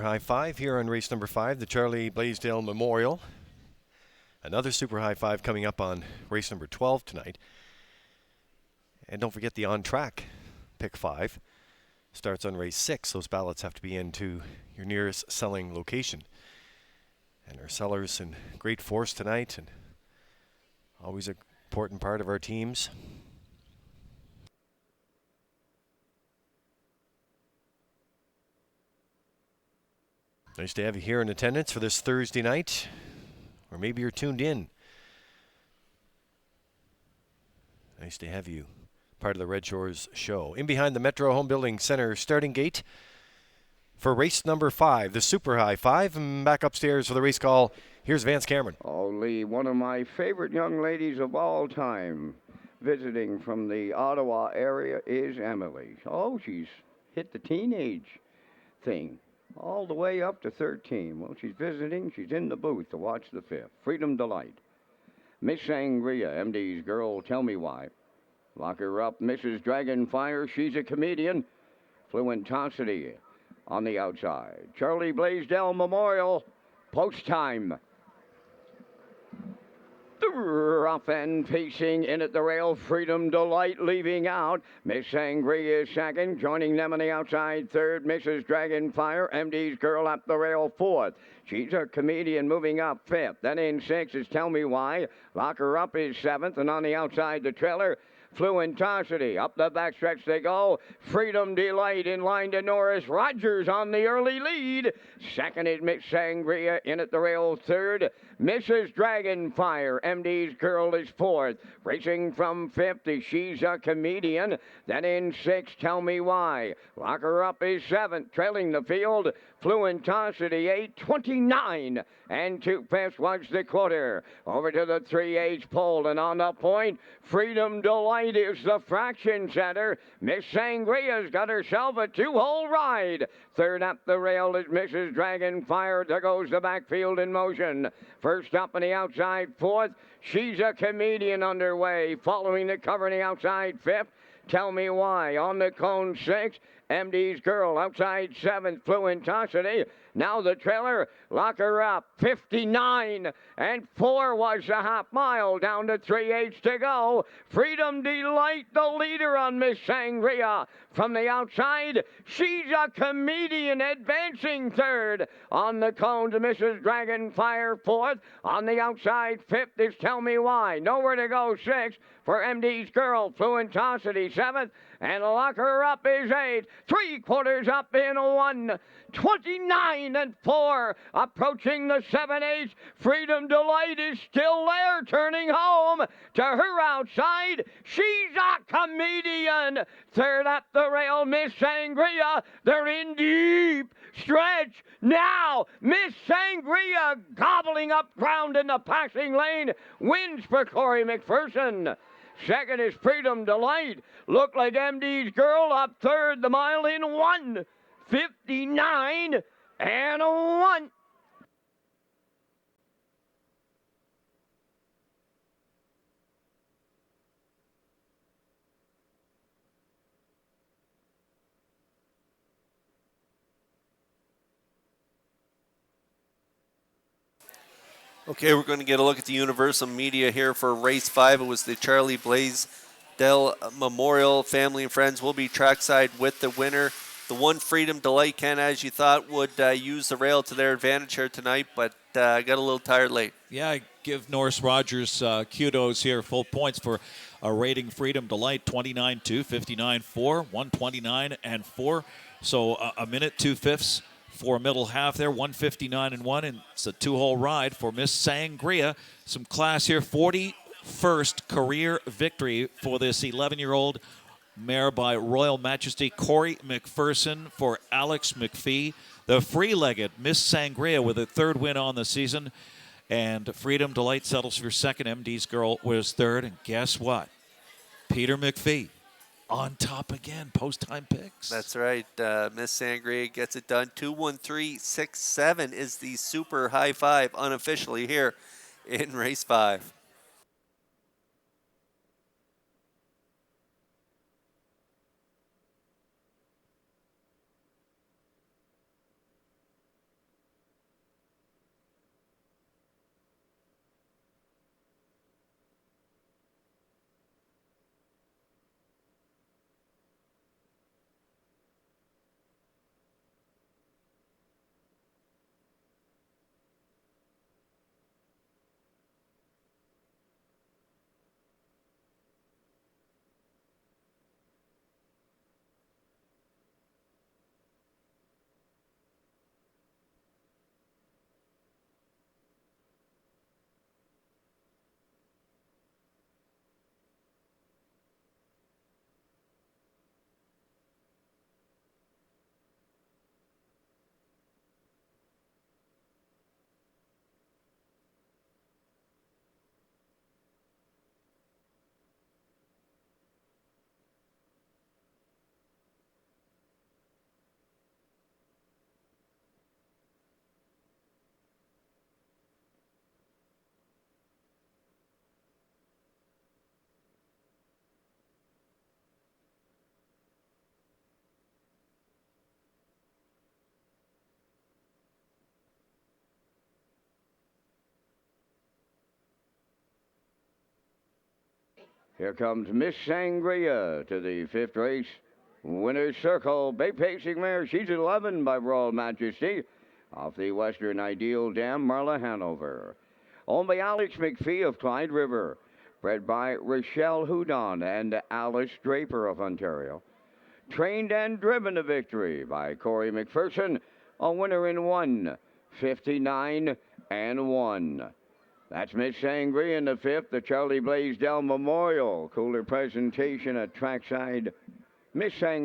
High five here on race number 5, the Charlie Blaisdell Memorial. Another super high five coming up on race number 12 tonight. And don't forget the on track pick 5 starts on race 6. Those ballots have to be into your nearest selling location. And our sellers in great force tonight, and always an important part of our teams. Nice to have you here in attendance for this Thursday night, or maybe you're tuned in. Nice to have you part of the Red Shores show. In behind the Metro Home Building Center starting gate for race number 5, the Super High 5. And back upstairs for the race call, here's Vance Cameron. Oh, Lee, one of my favorite young ladies of all time visiting from the Ottawa area is Emily. Oh, she's hit the teenage thing all the way up to 13. Well, she's visiting. She's in the booth to watch the 5th. Freedom Delight. Miss Sangria, MD's girl, tell me why. Lock her up, Mrs. Dragonfire. She's a comedian. Fluentosity on the outside. Charlie Blaisdell Memorial, post time. Rough end pacing in at the rail. Freedom Delight leaving out. Miss Sangria is second. Joining them on the outside third. Mrs. Dragonfire. MD's girl up the rail fourth. She's a comedian moving up fifth. Then in sixth is Tell Me Why. Lock Her Up is seventh. And on the outside the trailer, Fluentosity. Up the backstretch they go. Freedom Delight in line to Norris Rogers on the early lead. Second is Miss Sangria in at the rail third. Mrs. Dragonfire, MD's girl, is fourth. Racing from fifth is She's a Comedian. Then in sixth, Tell Me Why. Lock Her Up is seventh. Trailing the field, Fluentosity 8:29 and 2/5 was the quarter. Over to the 3/8 pole and on the point, Freedom Delight is the fraction center. Miss Sangria's got herself a 2-hole ride. Third up the rail is Mrs. Dragonfire. There goes the backfield in motion. First up on the outside fourth, She's a Comedian underway. Following the cover on the outside fifth, Tell Me Why. On the cone sixth, MD's girl. Outside seventh, Fluentosity. Now the trailer, Lock Her Up. 59 and 4 was the half mile. Down to 3/8 to go. Freedom Delight, the leader on Miss Sangria. From the outside, She's a Comedian advancing third. On the cones, Mrs. Dragonfire fourth. On the outside, fifth is Tell Me Why. Nowhere to go sixth for MD's girl. Fluentosity seventh. And Lock Her Up is 8. 3/4 up in 1. 29 and 4. Approaching the 7/8. Freedom Delight is still there, turning home. To her outside, She's a Comedian. Third up the rail, Miss Sangria. They're in deep stretch now. Miss Sangria gobbling up ground in the passing lane. Wins for Corey McPherson. Second is Freedom Delight. Looked like MD's girl up third, the mile in 1:59 and 1. Okay, we're going to get a look at the Universal Media here for race 5. It was the Charlie Blaisdell Memorial. Family and friends will be trackside with the winner. The one Freedom Delight, Ken, as you thought, would use the rail to their advantage here tonight, but got a little tired late. Yeah, I give Norris Rogers kudos here, full points for rating Freedom Delight, 29-2, 59-4, 129 and 4. So a minute, 2/5 for middle half there, 159 and 1, and it's a 2-hole ride for Miss Sangria. Some class here, 41st career victory for this 11-year-old mare by Royal Majesty Corey McPherson for Alex McPhee. The free-legged Miss Sangria with a third win on the season, and Freedom Delight settles for second. MD's girl was third, and guess what? Peter McPhee on top again, post-time picks. That's right. Miss Sangria gets it done. 2:13.67 is the super high five unofficially here in race 5. Here comes Miss Sangria to the fifth race. Winner's Circle, Bay Pacing mare. She's 11 by Royal Majesty. Off the Western Ideal Dam, Marla Hanover. Owned by Alex McPhee of Clyde River. Bred by Rochelle Houdon and Alice Draper of Ontario. Trained and driven to victory by Corey McPherson. A winner in 1:59.1. That's Miss Sangria in the fifth, the Charlie Blaisdell Memorial. Cooler presentation at trackside. Miss Sangria.